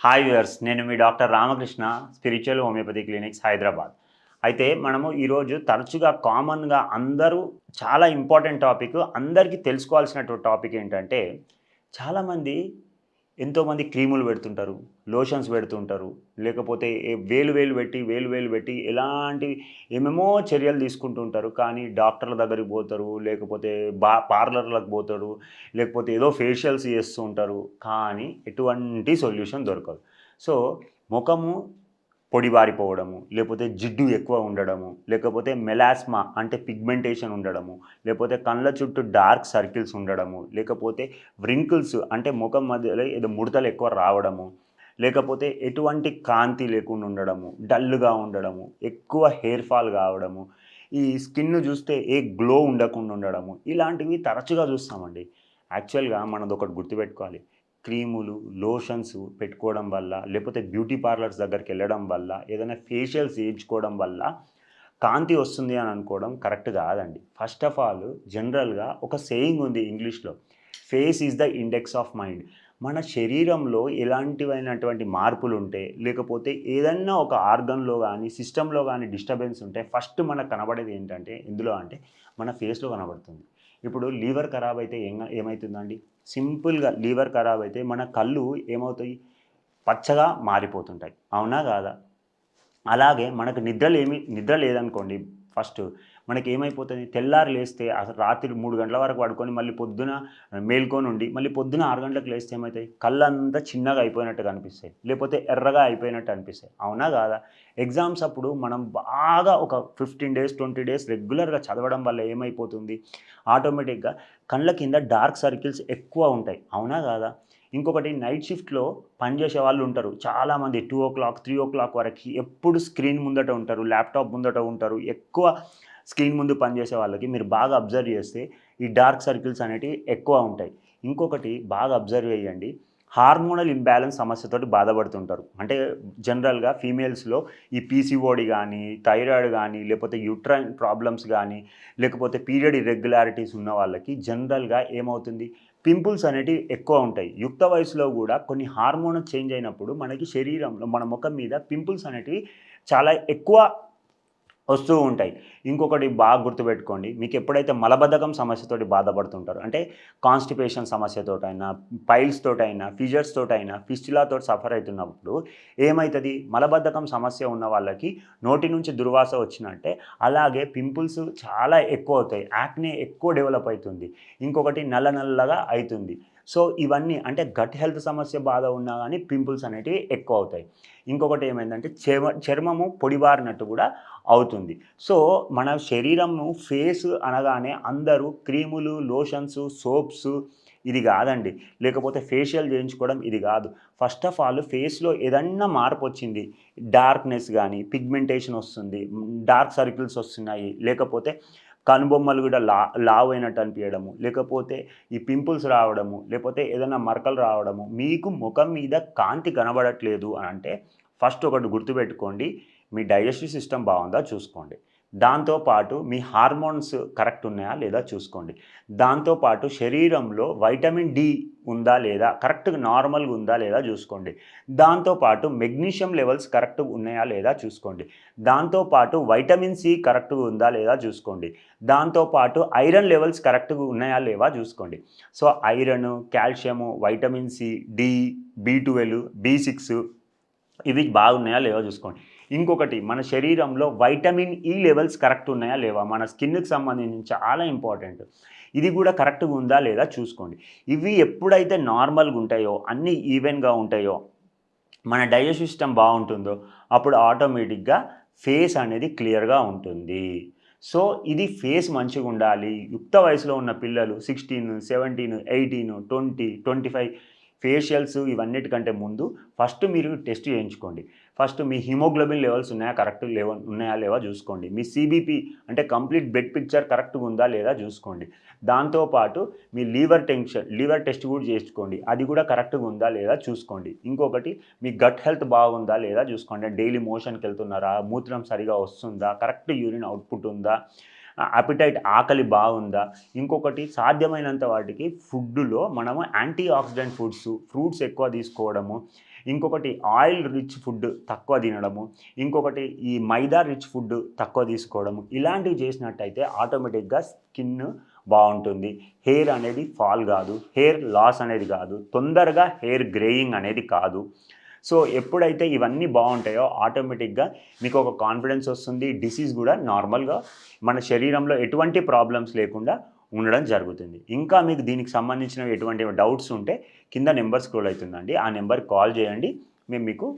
Hi viewers, నేను మీ doctor Ramakrishna, spiritual homeopathy clinics, Hyderabad. అయితే మనము ఈరోజు తరచుగా కామన్‌గా అందరూ చాలా ఇంపార్టెంట్ టాపిక్, అందరికీ తెలుసుకోవాల్సినటువంటి టాపిక్ ఏంటంటే, చాలామంది ఎంతోమంది క్రీములు పెడుతుంటారు, లోషన్స్ పెడుతుంటారు. లేకపోతే వేలు వేలు పెట్టి ఎలాంటి ఏమేమో చర్యలు తీసుకుంటూ ఉంటారు. కానీ డాక్టర్ల దగ్గరికి పోతారు, లేకపోతే పార్లర్‌లకు పోతారు, లేకపోతే ఏదో ఫేషియల్స్ చేస్తూ ఉంటారు. కానీ ఎటువంటి సొల్యూషన్ దొరకదు. సో, ముఖము పొడిబారిపోవడము, లేకపోతే జిడ్డు ఎక్కువ ఉండడము, లేకపోతే మెలాస్మా అంటే పిగ్మెంటేషన్ ఉండడము, లేకపోతే కళ్ళ చుట్టూ డార్క్ సర్కిల్స్ ఉండడము, లేకపోతే వ్రింకిల్స్ అంటే ముఖం మధ్యలో ఏదో ముడతలు ఎక్కువ రావడము, లేకపోతే ఎటువంటి కాంతి లేకుండా ఉండడము, డల్‌గా ఉండడము, ఎక్కువ హెయిర్ ఫాల్ కావడము, ఈ స్కిన్ చూస్తే ఏ గ్లో ఉండకుండా ఉండడము, ఇలాంటివి తరచుగా చూస్తామండి. యాక్చువల్‌గా మనదొకటి గుర్తుపెట్టుకోవాలి. క్రీములు, లోషన్స్ పెట్టుకోవడం వల్ల, లేకపోతే బ్యూటీ పార్లర్స్ దగ్గరికెళ్ళడం వల్ల, ఏదైనా ఫేషియల్స్ చేయించుకోవడం వల్ల కాంతి వస్తుంది అని అనుకోవడం కరెక్ట్ కాదండి. ఫస్ట్ ఆఫ్ ఆల్ జనరల్‌గా ఒక సేయింగ్ ఉంది ఇంగ్లీష్‌లో. Face is the index of mind. మన శరీరంలో ఎలాంటివైనటువంటి మార్పులుంటే, లేకపోతే ఏదన్నా ఒక ఆర్గన్‌లో గానీ, సిస్టమ్‌లో గానీ డిస్టర్బెన్స్ ఉంటే ఫస్ట్ మనకు కనబడేది ఏంటంటే ఎందులో అంటే మన ఫేస్‌లో కనబడుతుంది. ఇప్పుడు లివర్ ఖరాబ్ అయితే ఏమైతుందండి? సింపుల్‌గా లివర్ ఖరాబ్ అయితే మన కళ్ళు ఏమవుతాయి? పచ్చగా మారిపోతుంటాయి. అవునా? కాదా? అలాగే మనకు నిద్ర లేదనుకోండి ఫస్టు, మనకేమైపోతది? తెల్లారి లేస్తే అసలు రాత్రి 3 గంటల వరకు పడుకొని మళ్ళీ పొద్దున మేల్కొనుండి, మళ్ళీ పొద్దున 6 గంటలకు లేస్తే ఏమైతాయి? కళ్ళంతా చిన్నగా అయిపోయినట్టు కనిపిస్తాయి. లేపోతే ఎర్రగా అయిపోయినట్టు అనిపిస్తాయి. అవునా? కాదా? ఎగ్జామ్స్ అప్పుడు మనం బాగా ఒక 15 డేస్, 20 డేస్ రెగ్యులర్‌గా చదవడం వల్ల ఏమైపోతుంది? ఆటోమేటిక్‌గా కళ్ళ కింద డార్క్ సర్కిల్స్ ఎక్కువ ఉంటాయి. అవునా? కాదా? ఇంకొకటి నైట్ షిఫ్ట్‌లో పనిచేసే వాళ్ళు ఉంటారు. చాలామంది 2:00, 3:00 వరకి ఎప్పుడు స్క్రీన్ ముందట ఉంటారు. ల్యాప్‌టాప్ ముందట ఉంటారు. ఎక్కువ స్క్రీన్ ముందు పనిచేసే వాళ్ళకి మీరు బాగా అబ్జర్వ్ చేస్తే ఈ డార్క్ సర్కిల్స్ అనేటివి ఎక్కువ ఉంటాయి. ఇంకొకటి బాగా అబ్జర్వ్ చేయండి. హార్మోనల్ ఇంబాలెన్స్ సమస్యతోటి బాధపడుతుంటారు. అంటే జనరల్‌గా ఫీమేల్స్‌లో ఈ పీసీఓడీ గానీ, థైరాయిడ్ గానీ, లేకపోతే యూట్రైన్ ప్రాబ్లమ్స్ గానీ, లేకపోతే పీరియడ్ ఇర్రెగ్యులారిటీస్ ఉన్న వాళ్ళకి జనరల్‌గా ఏమవుతుంది? పింపుల్స్ అనేటివి ఎక్కువ ఉంటాయి. యుక్త వయసులో గూడా కొన్ని హార్మోన్స్ చేంజ్ అయినప్పుడు మనకి శరీరంలో మన ముఖం మీద పింపుల్స్ అనేటివి చాలా ఎక్కువ వస్తూ ఉంటాయి. ఇంకొకటి బాగా గుర్తుపెట్టుకోండి. మీకెప్పుడైతే మలబద్ధకం సమస్యతోటి బాధపడుతుంటారో, అంటే కాన్‌స్టిపేషన్ సమస్యతోటైనా, పైల్స్ తోటైనా, ఫిషర్స్ తోటైనా, ఫిస్టులాతోటి సఫర్ అయితున్నప్పుడు ఏమైతది? మలబద్ధకం సమస్య ఉన్న వాళ్ళకి నోటి నుంచి దుర్వాస వచ్చినట్టే, అలాగే పింపుల్స్ చాలా ఎక్కువవుతాయి. యాక్నే ఎక్కువ డెవలప్ అయితుంది. ఇంకొకటి నల్ల నల్లగా అయితుంది. సో, ఇవన్నీ అంటే గట్ హెల్త్ సమస్య బాధ ఉన్నా గానీ పింపుల్స్ అనేటివి ఎక్కువవుతాయి. ఇంకొకటి ఏమైందంటే చర్మము పొడిబారినట్టు గూడా అవుతుంది. సో, మన శరీరము ఫేస్ అనగానే అందరూ క్రీములు, లోషన్స్, సోప్స్ ఇది గాదండి. లేకపోతే ఫేషియల్ చేయించుకోవడం ఇది గాదు. ఫస్ట్ ఆఫ్ ఆల్ ఫేస్‌లో ఏదన్నా మార్పొచ్చింది. డార్క్‌నెస్ గానీ, పిగ్మెంటేషన్ ఒస్తుంది. డార్క్ సర్కిల్స్ ఒస్తున్నాయి. లేకపోతే కనుబొమ్మలు గూడా లావైనట్టు అనిపియడము. లేకపోతే ఈ పింపుల్స్ రావడము. లేపోతే ఏదన్నా మరకలు రావడము. మీకు ముఖం మీద కాంతి కనబడట్లేదు అనంటే ఫస్ట్ ఒకటి గుర్తుపెట్టుకోండి. మీ డైజెస్టివ్ సిస్టమ్ బావుందా చూసుకోండి. దాంతో పాటు మీ హార్మోన్స్ కరెక్ట్ ఉన్నాయా లేదా చూసుకోండి. దాంతో పాటు శరీరంలో వైటమిన్ డి ఉందా లేదా, కరెక్ట్‌గా నార్మల్‌గా ఉందా లేదా చూసుకోండి. దాంతో పాటు మెగ్నీషియం లెవెల్స్ కరెక్ట్‌గా ఉన్నాయా లేదా చూసుకోండి. దాంతో పాటు వైటమిన్ సి కరెక్ట్‌గా ఉందా లేదా చూసుకోండి. దాంతో పాటు ఐరన్ లెవెల్స్ కరెక్ట్‌గా ఉన్నాయా లేవా చూసుకోండి. So, iron, calcium, vitamin C, D, B12, B6 ఇవి బాగున్నాయా లేవా చూసుకోండి. ఇంకొకటి మన శరీరంలో వైటమిన్ ఈ లెవెల్స్ కరెక్ట్ ఉన్నాయా లేవా? మన స్కిన్‌కి సంబంధించి చాలా ఇంపార్టెంట్. ఇది గూడా కరెక్ట్‌గా ఉందా లేదా చూసుకోండి. ఇవి ఎప్పుడైతే నార్మల్‌గా ఉంటాయో, అన్నీ ఈవెన్‌గా ఉంటాయో, మన డైజెస్టివ్ సిస్టమ్ బావుంటుందో, అప్పుడు ఆటోమేటిక్‌గా ఫేస్ అనేది క్లియర్‌గా ఉంటుంది. సో, ఇది ఫేస్ మంచిగుండాలి. యుక్త వయసులో ఉన్న పిల్లలు 16, 17, 18, 20, 25 ఫేషియల్స్ ఇవన్నిటికంటే ముందు ఫస్ట్ మీరు టెస్ట్ చేయించుకోండి. ఫస్ట్ మీ హిమోగ్లోబిన్ లెవెల్స్ ఉన్నాయా? కరెక్ట్ ఉన్నాయా లేవా చూసుకోండి. మీ సీబీపీ అంటే కంప్లీట్ బ్లడ్ పిక్చర్ కరెక్ట్‌గా ఉందా లేదా చూసుకోండి. దాంతో పాటు మీ లివర్ టెస్ట్ కూడా చేయించుకోండి. అది కూడా కరెక్ట్‌గా ఉందా లేదా చూసుకోండి. ఇంకొకటి మీ గట్ హెల్త్ బాగుందా లేదా చూసుకోండి. డైలీ మోషన్‌కెళ్తున్నారా? మూత్రం సరిగా వస్తుందా? కరెక్ట్ యూరిన్ అవుట్‌పుట్ ఉందా? అపెటైట్ ఆకలి బాగుందా? ఇంకొకటి సాధ్యమైనంత వాటికి ఫుడ్డులో మనము యాంటీ ఆక్సిడెంట్ ఫుడ్స్, ఫ్రూట్స్ ఎక్కువ తీసుకోవడము, ఇంకొకటి ఆయిల్ రిచ్ ఫుడ్ తక్కువ తినడము, ఇంకొకటి ఈ మైదా రిచ్ ఫుడ్ తక్కువ తీసుకోవడము, ఇలాంటివి చేసినట్టయితే ఆటోమేటిక్గా స్కిన్ బాగుంటుంది. హెయిర్ అనేది ఫాల్ కాదు, హెయిర్ లాస్ అనేది కాదు, తొందరగా హెయిర్ గ్రేయింగ్ అనేది కాదు. సో ఎప్పుడైతే ఇవన్నీ బాగుంటాయో ఆటోమేటిక్గా మీకు ఒక కాన్ఫిడెన్స్ వస్తుంది. డిసీజ్ కూడా నార్మల్గా మన శరీరంలో ఎటువంటి ప్రాబ్లమ్స్ లేకుండా ఉండడం జరుగుతుంది. ఇంకా మీకు దీనికి సంబంధించిన ఎటువంటి డౌట్స్ ఉంటే కింద నెంబర్ స్క్రోల్ అవుతుందండి, ఆ నెంబర్కి కాల్ చేయండి. మేము మీకు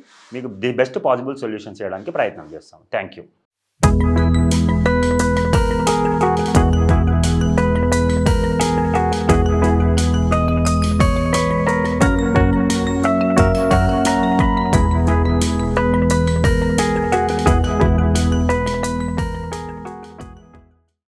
ది బెస్ట్ పాసిబుల్ సొల్యూషన్స్ చేయడానికి ప్రయత్నం చేస్తాం. Thank you.